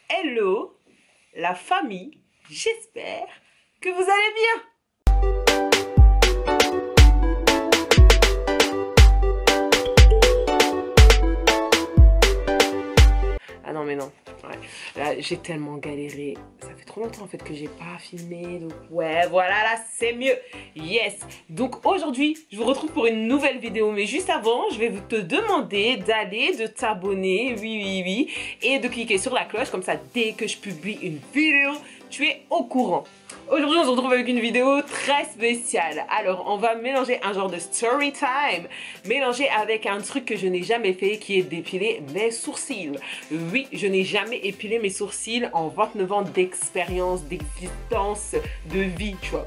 Hello, la famille, j'espère que vous allez bien. Ah non mais non, ouais. Là j'ai tellement galéré, ça fait trop longtemps en fait que j'ai pas filmé, donc ouais voilà là c'est mieux, yes. Donc aujourd'hui je vous retrouve pour une nouvelle vidéo, mais juste avant je vais te demander d'aller, de t'abonner, oui, et de cliquer sur la cloche, comme ça dès que je publie une vidéo, tu es au courant. Aujourd'hui, on se retrouve avec une vidéo très spéciale. Alors, on va mélanger un genre de story time, mélangé avec un truc que je n'ai jamais fait, qui est d'épiler mes sourcils. Oui, je n'ai jamais épilé mes sourcils en 29 ans d'expérience, d'existence, de vie, tu vois.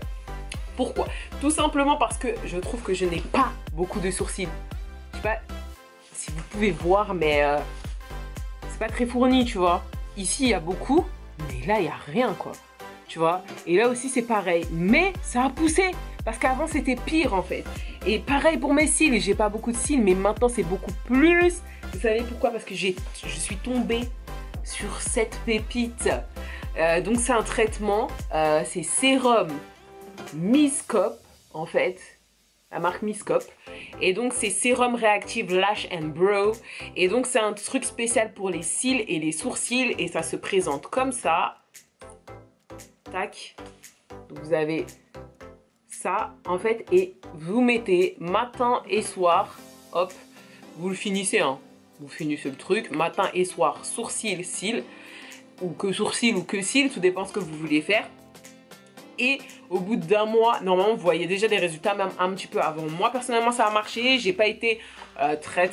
Pourquoi? Tout simplement parce que je trouve que je n'ai pas beaucoup de sourcils. Je sais pas si vous pouvez voir, mais c'est pas très fourni, tu vois. Ici, il y a beaucoup, mais là, il n'y a rien, quoi. Tu vois, et là aussi c'est pareil, mais ça a poussé parce qu'avant c'était pire en fait. Et pareil pour mes cils, j'ai pas beaucoup de cils, mais maintenant c'est beaucoup plus. Vous savez pourquoi? Parce que je suis tombée sur cette pépite. Donc c'est un traitement, c'est sérum Miscop en fait, la marque Miscop. Et donc c'est sérum réactive Lash and Brow. Et donc c'est un truc spécial pour les cils et les sourcils, et ça se présente comme ça. Tac, donc vous avez ça en fait, et vous mettez matin et soir, hop, vous le finissez, hein. Vous finissez le truc, matin et soir, sourcils, cils, ou que sourcils ou que cils, tout dépend ce que vous voulez faire. Et au bout d'un mois, normalement vous voyez déjà des résultats, même un petit peu avant. Moi personnellement ça a marché, j'ai pas été très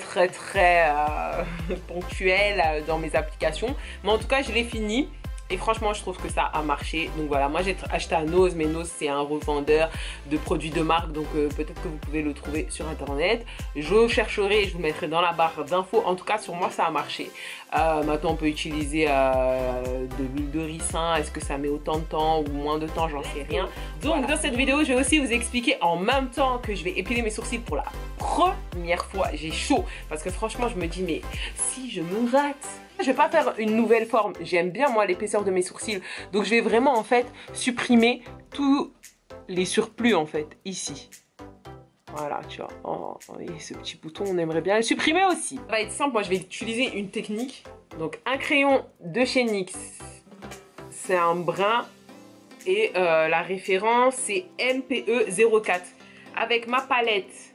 ponctuelle dans mes applications, mais en tout cas je l'ai fini. Et franchement, je trouve que ça a marché. Donc voilà, moi j'ai acheté à Nose, mais Nose c'est un revendeur de produits de marque. Donc peut-être que vous pouvez le trouver sur internet. Je chercherai et je vous mettrai dans la barre d'infos. En tout cas, sur moi ça a marché. Maintenant, on peut utiliser de l'huile de ricin. Est-ce que ça met autant de temps ou moins de temps? J'en sais rien. Donc voilà. Dans cette vidéo, je vais aussi vous expliquer en même temps que je vais épiler mes sourcils pour la première fois. J'ai chaud parce que franchement, je me dis, mais si je me rate. Je vais pas faire une nouvelle forme, j'aime bien moi l'épaisseur de mes sourcils, donc je vais vraiment en fait supprimer tous les surplus en fait, ici. Voilà, tu vois, oh, et ce petit bouton on aimerait bien le supprimer aussi. Ça va être simple, moi je vais utiliser une technique, donc un crayon de chez NYX, c'est un brun, et la référence c'est MPE04, avec ma palette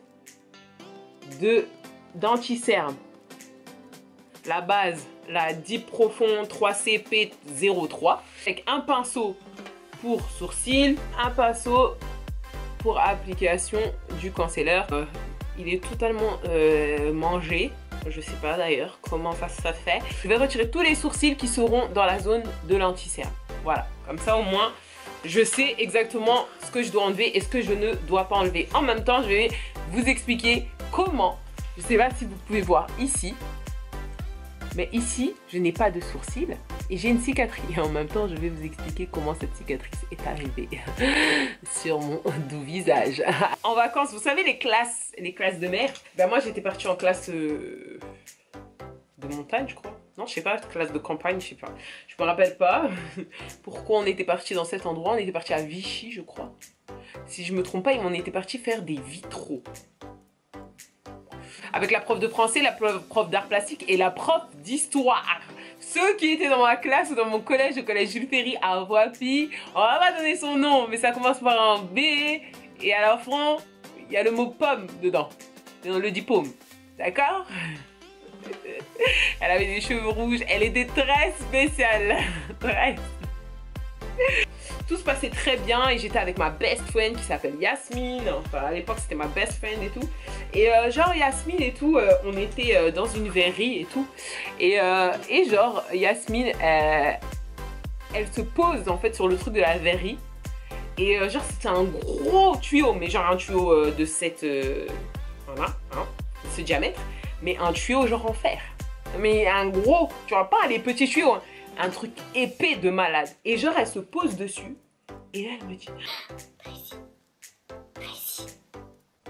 d'anti-cerne, la base, la Deep Profond 3CP03, avec un pinceau pour sourcils, un pinceau pour application du concealer. Il est totalement mangé, je sais pas d'ailleurs comment ça se fait. Je vais retirer tous les sourcils qui seront dans la zone de l'anti-cerne. Voilà, comme ça au moins je sais exactement ce que je dois enlever et ce que je ne dois pas enlever. En même temps, je vais vous expliquer comment. Je sais pas si vous pouvez voir ici. Mais ici, je n'ai pas de sourcils et j'ai une cicatrice. Et en même temps, je vais vous expliquer comment cette cicatrice est arrivée sur mon doux visage. En vacances, vous savez les classes de mer? Ben moi, j'étais partie en classe de montagne, je crois. Non, je sais pas, classe de campagne, je sais pas. Je me rappelle pas pourquoi on était parti dans cet endroit. On était parti à Vichy, je crois. Si je me trompe pas, on était parti faire des vitraux. Avec la prof de français, la prof d'art plastique et la prof d'histoire. Ceux qui étaient dans ma classe ou dans mon collège, le collège Jules Ferry à Voipy, on va pas donner son nom, mais ça commence par un B, et à la fin, il y a le mot pomme dedans. On le dit pomme, d'accord? Elle avait des cheveux rouges, elle était très spéciale. Bref. Tout se passait très bien et j'étais avec ma best friend qui s'appelle Yasmine. Enfin, à l'époque, c'était ma best friend et tout. Et genre, Yasmine et tout, on était dans une verrerie et tout. Et genre, Yasmine, elle se pose en fait sur le truc de la verrerie. Et genre, c'était un gros tuyau, mais genre un tuyau de cette... voilà, hein, ce diamètre. Mais un tuyau genre en fer. Mais un gros, tu vois, pas les petits tuyaux, hein. Un truc épais de malade. Et genre, elle se pose dessus. Et là, elle me dit...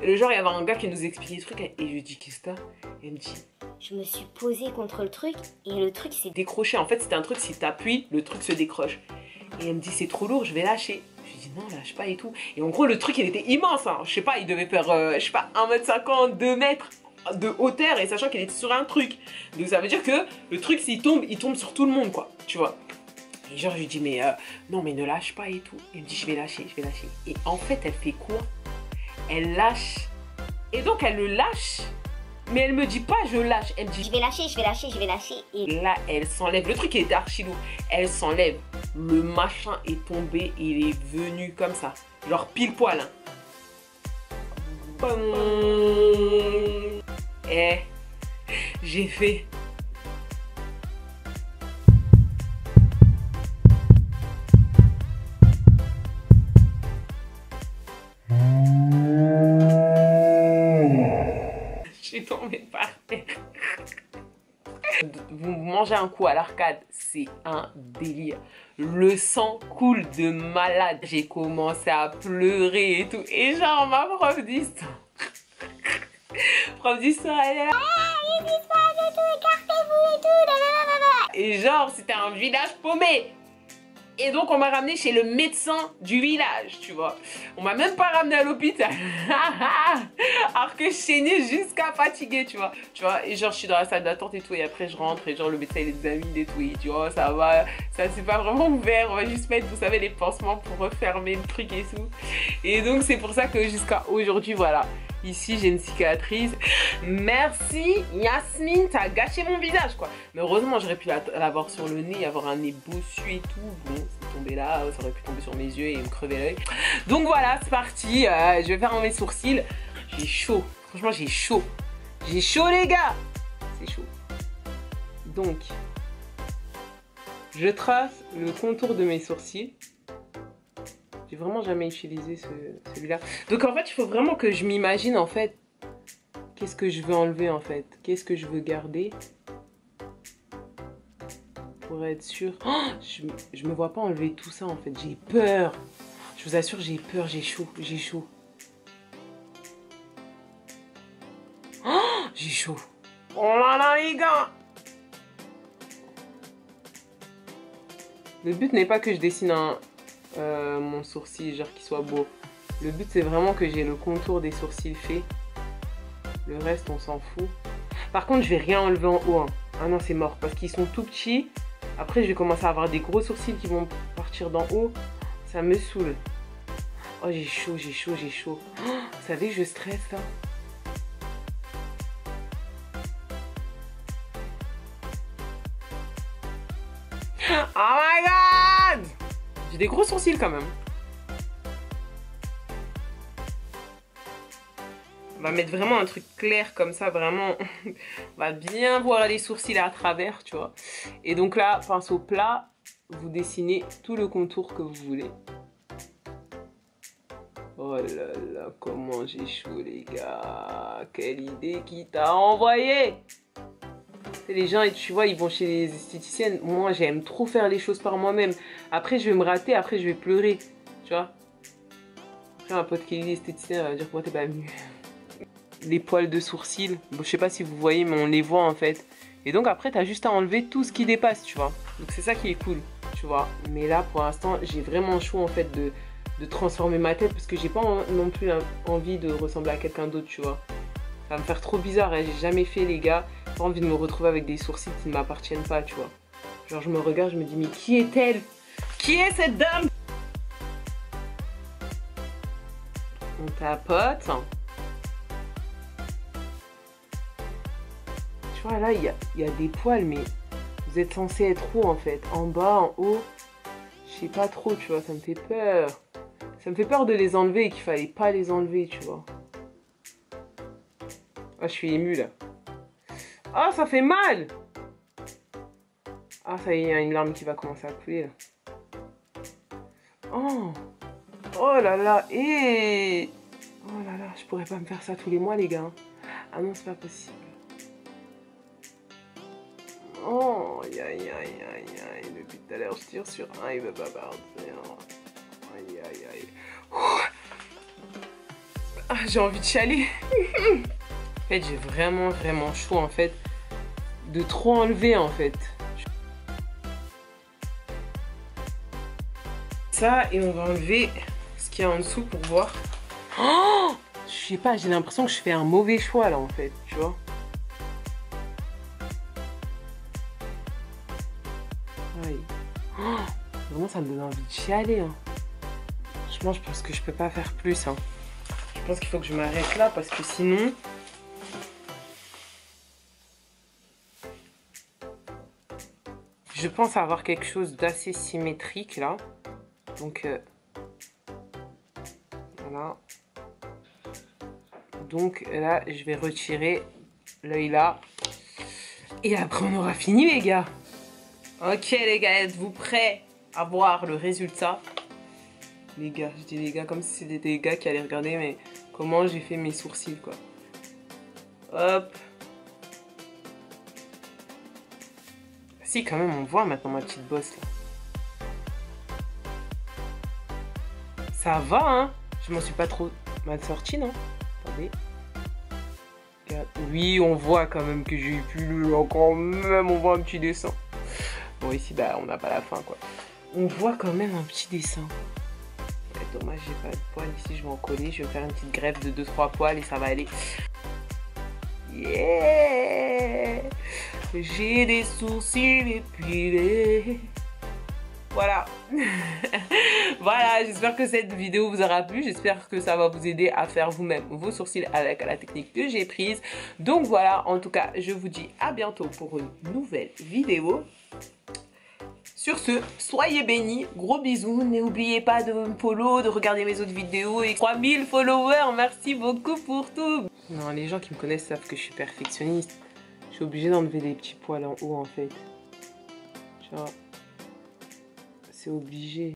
Et le genre, il y avait un gars qui nous expliquait le truc et je lui dis qu'est-ce que t'as? Et elle me dit je me suis posée contre le truc et le truc s'est décroché. En fait, c'était un truc, si t'appuies, le truc se décroche. Et elle me dit c'est trop lourd, je vais lâcher. Je lui dis non, lâche pas et tout. Et en gros, le truc, il était immense. Hein. Je sais pas, il devait faire, je sais pas, 1,50 m, 2 mètres de hauteur et sachant qu'il était sur un truc. Donc ça veut dire que le truc, s'il tombe, il tombe sur tout le monde, quoi. Tu vois. Et genre, je lui dis mais non, mais ne lâche pas et tout. Et elle me dit je vais lâcher, je vais lâcher. Et en fait, elle fait quoi? Elle lâche. Et donc, elle le lâche. Mais elle me dit pas je lâche, elle me dit je vais lâcher, je vais lâcher, je vais lâcher. Et là elle s'enlève, le truc était archi lourd, elle s'enlève, le machin est tombé, il est venu comme ça, genre pile poil. Hein. Et j'ai fait. Je suis tombée par terre. Vous mangez un coup à l'arcade, c'est un délire. Le sang coule de malade. J'ai commencé à pleurer et tout. Et genre, ma prof d'histoire. Prof d'histoire, elle est là. Ah, les histoires et tout, écartez-vous et tout. Et genre, c'était un village paumé. Et donc, on m'a ramené chez le médecin du village, tu vois. On m'a même pas ramené à l'hôpital. Alors que je saignais jusqu'à fatiguer, tu vois. Tu vois, et genre, je suis dans la salle d'attente et tout. Et après, je rentre et genre, le médecin, il examine et tout. Et tu vois, ça va, ça c'est pas vraiment ouvert. On va juste mettre, vous savez, les pansements pour refermer le truc et tout. Et donc, c'est pour ça que jusqu'à aujourd'hui, voilà. Ici, j'ai une cicatrice. Merci, Yasmine, t'as gâché mon visage, quoi. Mais heureusement, j'aurais pu l'avoir sur le nez, avoir un nez bossu et tout. Bon, c'est tombé là, ça aurait pu tomber sur mes yeux et me crever l'œil. Donc voilà, c'est parti. Je vais faire mes sourcils. J'ai chaud. Franchement, j'ai chaud. J'ai chaud, les gars. C'est chaud. Donc, je trace le contour de mes sourcils. J'ai vraiment jamais utilisé celui-là. Donc en fait, il faut vraiment que je m'imagine en fait qu'est-ce que je veux enlever en fait. Qu'est-ce que je veux garder. Pour être sûr. Oh, je me vois pas enlever tout ça en fait. J'ai peur. Je vous assure, j'ai peur. J'ai chaud. J'ai chaud. Oh, j'ai chaud. Oh là là les gars. Le but n'est pas que je dessine mon sourcil, genre qu'il soit beau. Le but c'est vraiment que j'ai le contour des sourcils fait. Le reste on s'en fout. Par contre je vais rien enlever en haut. Hein. Ah non c'est mort parce qu'ils sont tout petits. Après je vais commencer à avoir des gros sourcils qui vont partir d'en haut. Ça me saoule. Oh j'ai chaud, j'ai chaud, j'ai chaud. Oh, vous savez je stresse là. Oh my god! J'ai des gros sourcils quand même. On va mettre vraiment un truc clair comme ça, vraiment. On va bien voir les sourcils à travers, tu vois. Et donc là, pinceau plat, vous dessinez tout le contour que vous voulez. Oh là là, comment j'ai chaud les gars. Quelle idée qui t'a envoyé. Les gens, et tu vois, ils vont chez les esthéticiennes. Moi, j'aime trop faire les choses par moi-même. Après, je vais me rater. Après, je vais pleurer. Tu vois. Après, un pote qui est esthéticien va dire pourquoi t'es pas venu. Les poils de sourcils. Bon, je sais pas si vous voyez, mais on les voit en fait. Et donc, après, t'as juste à enlever tout ce qui dépasse, tu vois. Donc, c'est ça qui est cool, tu vois. Mais là, pour l'instant, j'ai vraiment chaud en fait de transformer ma tête. Parce que j'ai pas non plus envie de ressembler à quelqu'un d'autre, tu vois. Ça va me faire trop bizarre. Hein. J'ai jamais fait, les gars. Pas envie de me retrouver avec des sourcils qui ne m'appartiennent pas, tu vois. Genre je me regarde, je me dis mais qui est-elle? Qui est cette dame? On tapote. Tu vois là il y a des poils mais vous êtes censé être où en fait? En bas, en haut? Je sais pas trop, tu vois, ça me fait peur. Ça me fait peur de les enlever et qu'il fallait pas les enlever, tu vois. Ah je suis émue là. Ah, ça fait mal! Ah, ça y est, il y a une larme qui va commencer à couler, là. Oh! Oh là là! Et oh là là, je pourrais pas me faire ça tous les mois, les gars. Ah non, c'est pas possible. Oh! Aïe, aïe, aïe, aïe, aïe. Depuis tout à l'heure, je tire sur un, il veut pas partir. Aïe, aïe, aïe. Ah. j'ai envie de chialer. En fait, j'ai vraiment chaud en fait de trop enlever en fait. Ça, et on va enlever ce qu'il y a en dessous pour voir. Oh, je sais pas, j'ai l'impression que je fais un mauvais choix là en fait, tu vois. Ouais. Oh, vraiment, ça me donne envie de chialer. Hein. Franchement, je pense que je peux pas faire plus. Hein. Je pense qu'il faut que je m'arrête là parce que sinon... Je pense avoir quelque chose d'assez symétrique là. Donc, voilà. Donc là, je vais retirer l'œil là. Et après, on aura fini, les gars. Ok, les gars, êtes-vous prêts à voir le résultat? Les gars, je dis les gars comme si c'était des gars qui allaient regarder mais comment j'ai fait mes sourcils, quoi. Hop. Si, quand même, on voit maintenant ma petite bosse, là. Ça va, hein? Je m'en suis pas trop mal sortie, non? Attendez. Oui, on voit quand même que j'ai plus quand même, on voit un petit dessin. Bon, ici, bah, on n'a pas la fin, quoi. On voit quand même un petit dessin. Ouais, dommage, j'ai pas de poils ici, je vais en coller. Je vais faire une petite greffe de 2-3 poils et ça va aller. Yeah! J'ai des sourcils épilés. Voilà. Voilà, j'espère que cette vidéo vous aura plu. J'espère que ça va vous aider à faire vous-même vos sourcils avec la technique que j'ai prise. Donc voilà, en tout cas, je vous dis à bientôt pour une nouvelle vidéo. Sur ce, soyez bénis, gros bisous, n'oubliez pas de me follow, de regarder mes autres vidéos et 3000 followers, merci beaucoup pour tout. Non, les gens qui me connaissent savent que je suis perfectionniste. Je suis obligée d'enlever les petits poils en haut en fait. Tu vois, c'est obligé.